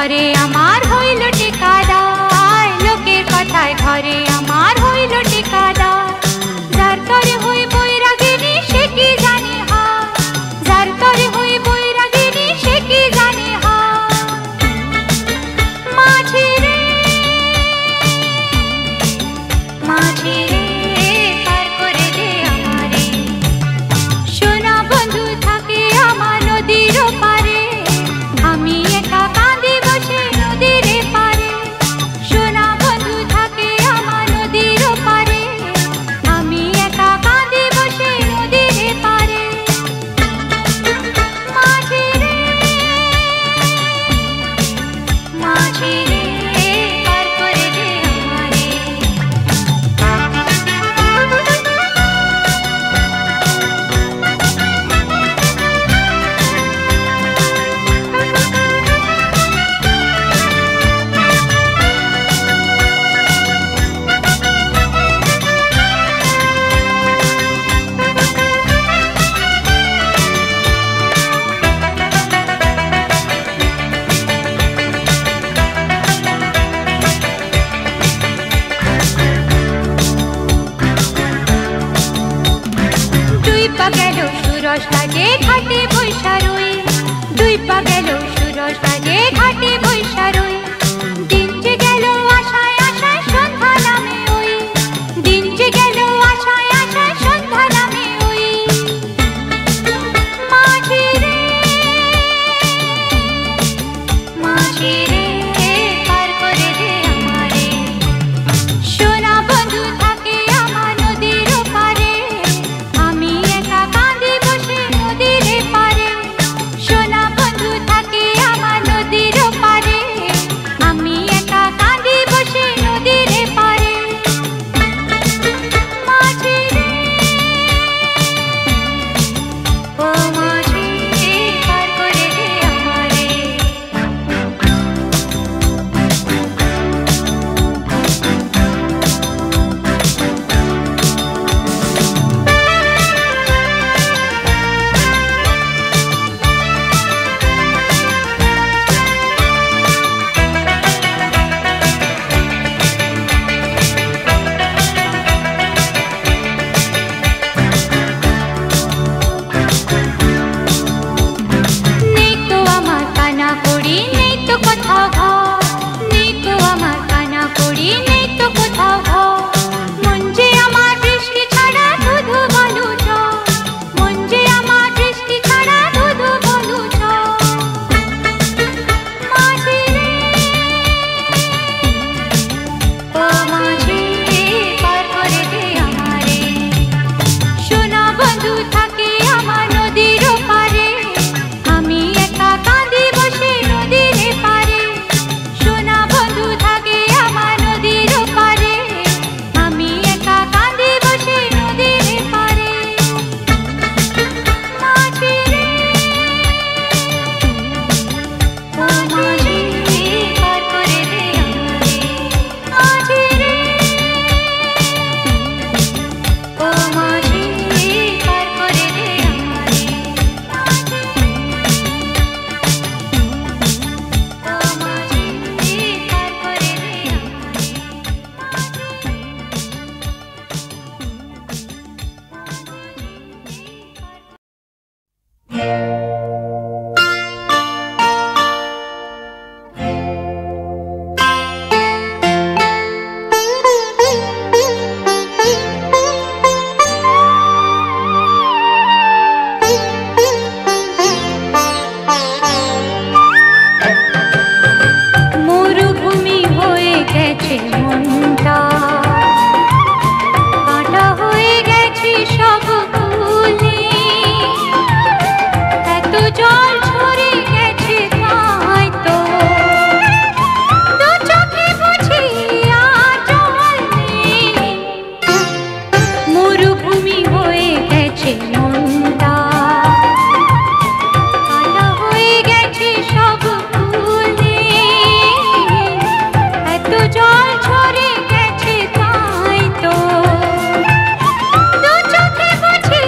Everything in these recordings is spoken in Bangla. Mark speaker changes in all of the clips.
Speaker 1: ঘরে আমার হইল ঠিকাদার, লোকের কথায় ঘরে আমার হইল ঠিকাদার। যার তরে হই বৈরাগিনী সে কি জানে হার, যার তরে হই বৈরাগিনী সে কি জানে হার। মাঝি রে মাঝি রে পার করে দে আমারে, সোনা বন্ধু থাকে আমার নদীর পারে, আমি একা কাঁদি বসে নদীর পারে। সোনা বন্ধু থাকে আমার নদীর পারে, আমি একা কাঁদি বসে নদীর পারে। মাঝি রে মাঝি রে পার করে দে আমারে। দুই পা গেল সুরস কাজে ঘাটে বৈশা রই, দুই পা গেল সুরস কাজে ঘাটে বৈশা রই। দিন যে গেল আশায় আশায় সন্ধ্যা নামে ওই, দিন যে গেল আশায় আশায় সন্ধ্যা নামে ওই। মাঝি রে মাঝি রে পার করে দে আমারে, সোনা বন্ধু থাকে আমার নদীর পারে, আমি একা কাঁদি বসে নদীর পারে। সোনা বন্ধু থাকে আমার নদীর পারে, আমি একা কাঁদি বসে নদীর পারে। মাঝি রে ও মাঝি পার করে দে আমারে। নেই তো আমার কানা করি নেই তো কোথাও ঘর, নেই তো আমার কানা করি নেই তো কোথাও ঘর। মন যে আমার দৃষ্টি ছাড়া ধুধু বলু ঝড়, মন যে আমার দৃষ্টি ছাড়া ধুধু বলু ঝড়। মাঝি রে ও মাঝি পার করে দে আমারে, সোনা বন্ধু থাকে আমার নদীর পারে, আমি একা কাঁদি বসে নদীর পারে। সোনা বন্ধু থাকে আমার নদীর পারে, আমি একা কাঁদি বসে নদীর পারে। মাঝি রে ও মাঝি পার করে দে আমারে, মাঝি রে ও মাঝি পার করে দে আমারে। ও মাঝি পার করে দে মরুভূমি হয়ে গেছে মনটা, কাঁটা হয়ে গেছে সব ফুলে, এত জল ঝরে গেছে তাই তো দু চোখে বুঝি আর জল নেই। মরুভূমি হয়ে গেছে মনটা, কাঁটা হয়ে গেছে সব ফুলে, এত জল ঝরে গেছে তাই তো দু চোখে বুঝি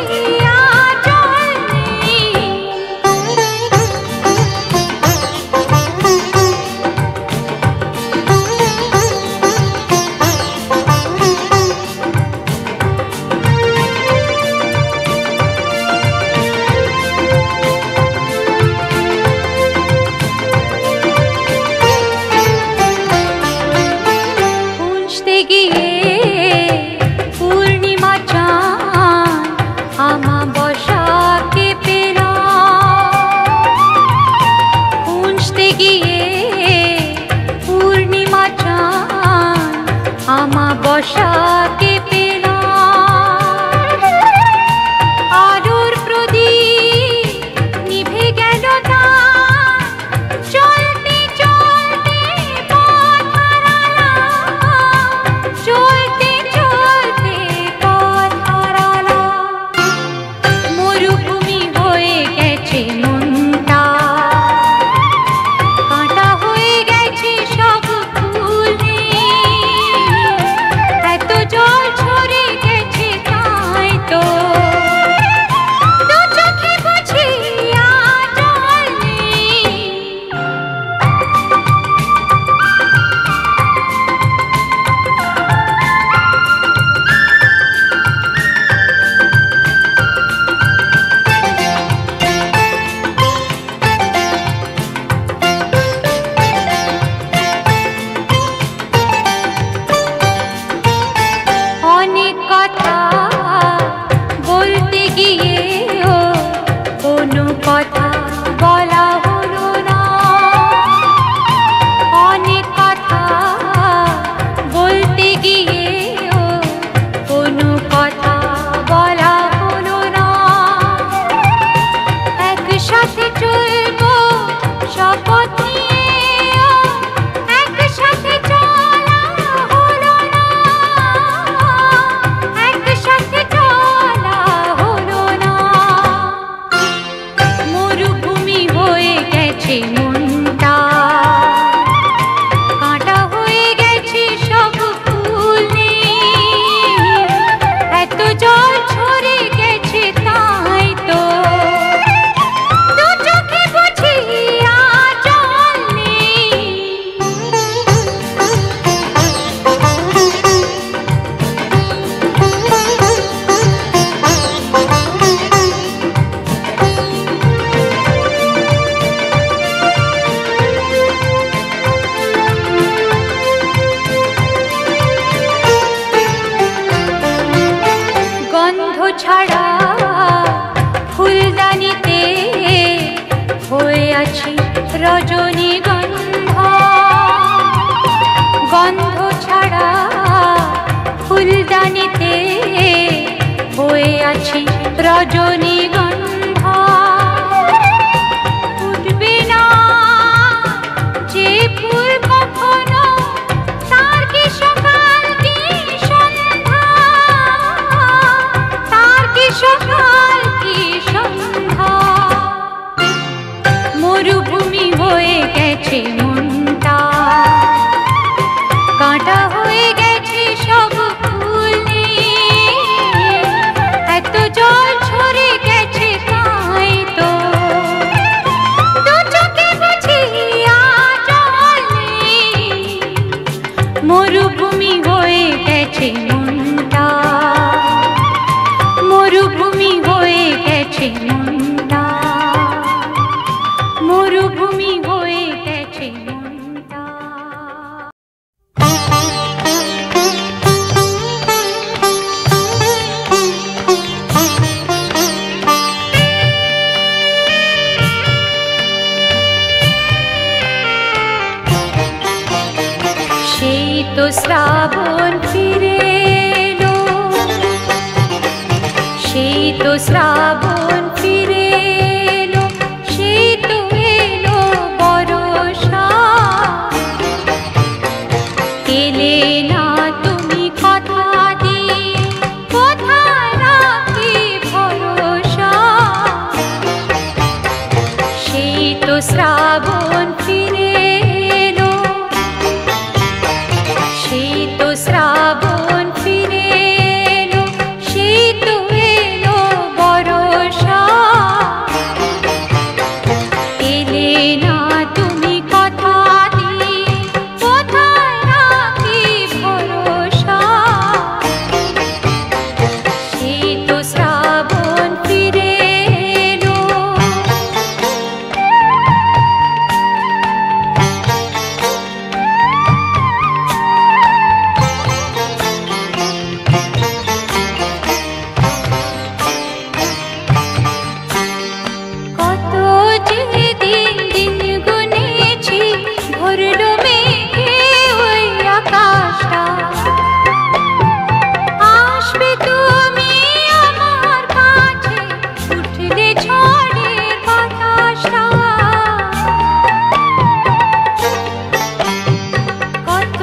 Speaker 1: রজনীগন্ধা গন্ধ ছাড়া ফুলদানিতে বয়ে আছি রজনীগন্ধা উঠবে না যে ফুল কখনো তার কি সকাল কি সন্ধ্যা তার কি সকাল কি সন্ধ্যা মরুভূমি হয়ে গেছে মনটা কাঁটা হয়ে গেছে সব ফুল এত জল ঝরে গেছে তাই তো দু চোখে বুঝি জল নেই মরুভূমি হয়ে গেছে মনটা মরুভূমি হয়ে গেছে মনটা মরুভূমি হয়ে গেছে মনটা সেই তো শ্রাবণ ফিরে এলো সেই তো শ্রাবণ ফিরে এলো সেই তো এলো বর্ষা এলে না তুমি কথা দিয়ে কোথায় রাখি ভরসা সেই তো শ্রাবণ ফিরে এলো সেই তো শ্রাবণ ফিরে এলো সেই তো এলো বর্ষা এলে না তুমি কথা দিয়ে কোথায় রাখি ভরসা সেই তো শ্রাবণ ফিরে এলো কত যে দিন দিন গুনেছি ভরলো মেঘে ওই আকাশটা আসবে তুমি আমার কাছে উঠলে ঝড়ের বাতাসটা কত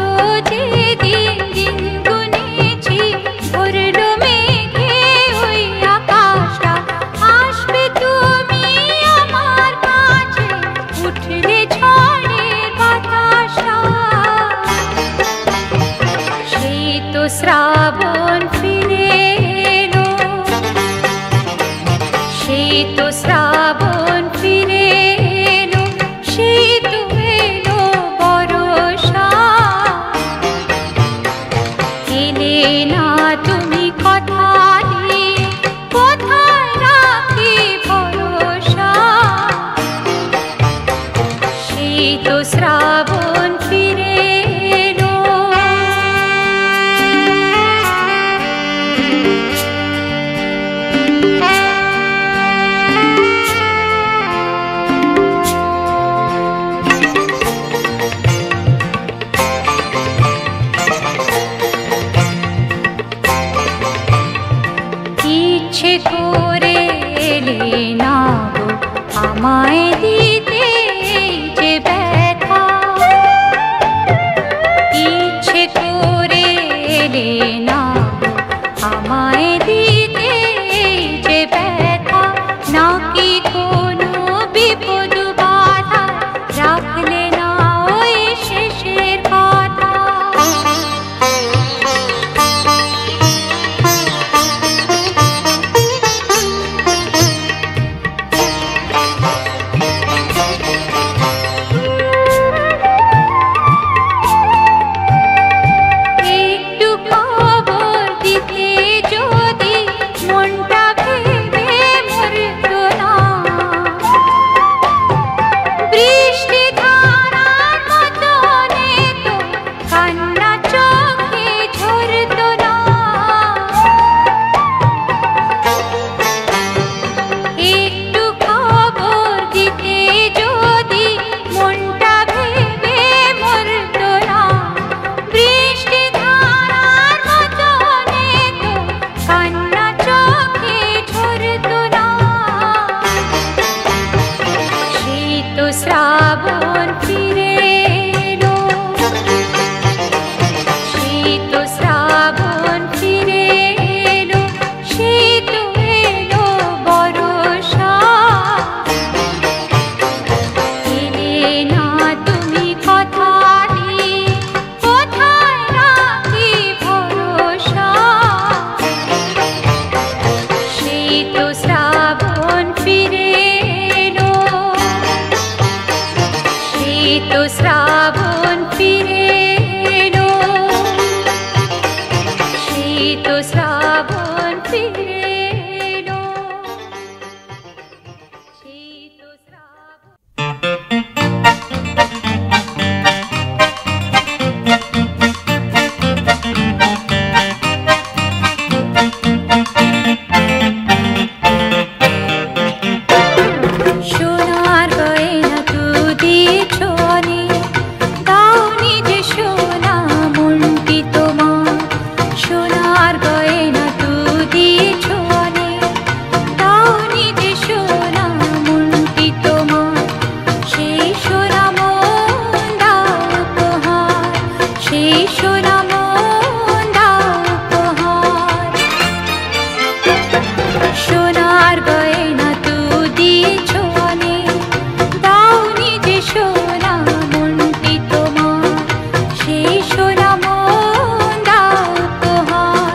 Speaker 1: যে দিন দিন গুনেছি ভরলো মেঘে ওই আকাশটা আসবে তুমি আমার কাছে উঠলে ঝড়ের বাতাসটা সেই তো শ্রাবণ ফিরে এলো সেই তো শ্রাবণ ফিরে এলো সেই তো এলো বর্ষা এলে না তুমি কথা দিয়ে কোথায় রাখি ভরসা সেই তো শ্রাবণ ফিরে এলো ইচ্ছে করে এলে না গো আমায় দিতে এই যে ব্যথা ইচ্ছে করে এলে না গো আমায় দিতে এই যে ব্যথা নাকি কোনো বিপদ বাধা রাখলে না ওই শেষের কথা তো শ্রাবণ ফিরে এলো, সেই তো শ্রাবণ ফিরে এলো, সেই তো শ্রাবণ ফিরে এলো, সেই তো শ্রাবণ। সোনার গয়না তু দিয়েছ অনেক, দাওনি যে সোনা মনটি তোমার। সোনার গয়না তু দিয়েছ অনেক, দাওনি যে সোনা মনটি তোমার। সেই সোনা মন দাও উপহার, সেই সোনা মন দাও উপহার। সোনার গয়না তু দিয়েছ অনেক, দাওনি যে সোনা মনটি তোমার। সেই সোনা মন দাও উপহার,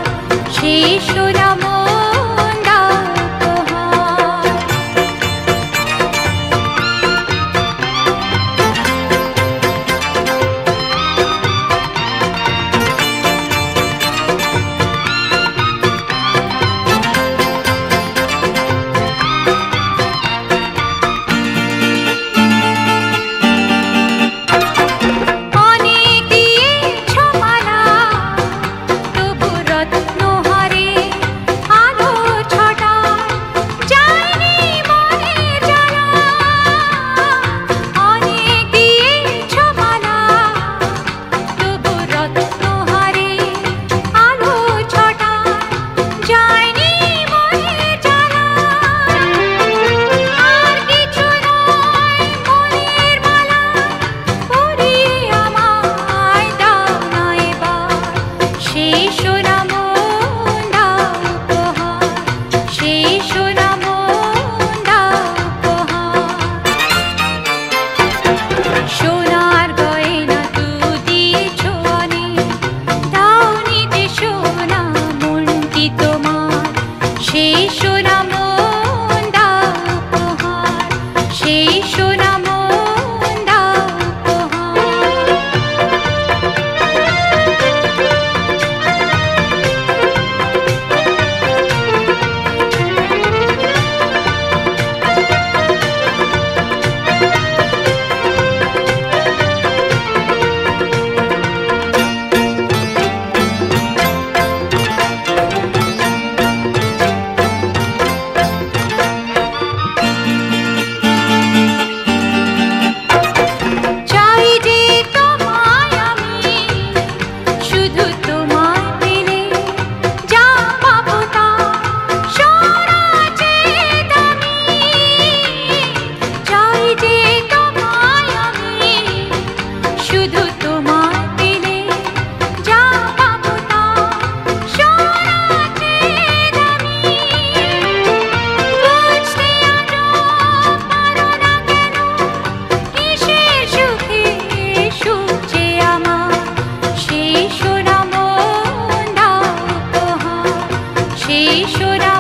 Speaker 1: সেই সোনা মন দাও উপহার। অনেক দিয়েছ মালা, তবু রত্নহারে আলো ছটায় যায়নি মনের জ্বালা। অনেক দিয়েছ মালা, তবু রত্নহারে আলো ছটায় যায়নি মনের জ্বালা। আর কিছু নয় মনের মালা, পরিয়ে আমায় দাও না এবার। সেই সোনা মন দাও উপহার, সেই সোনা মন দাও উপহার। সোনার গয়না তু দিয়েছ অনেক, দাওনি যে সোনা মনটি তোমার। সেই সোনা মন দাও উপহার, সেই সোনা মন দাও উপহার। চাই যে তোমায় আমি, শুধু তোমায় পেলে যা পাবো তা সোনা চেয়ে দামি। চাই যে তোমায় আমি, শুধু তোমায় পেলে যা পাবো তা সোনা চেয়ে দামি। বুঝতে আজও পারো না কেন, কিসের সুখে সুখ যে আমার। সেই সোনা মন দাও উপহার, সেই সোনা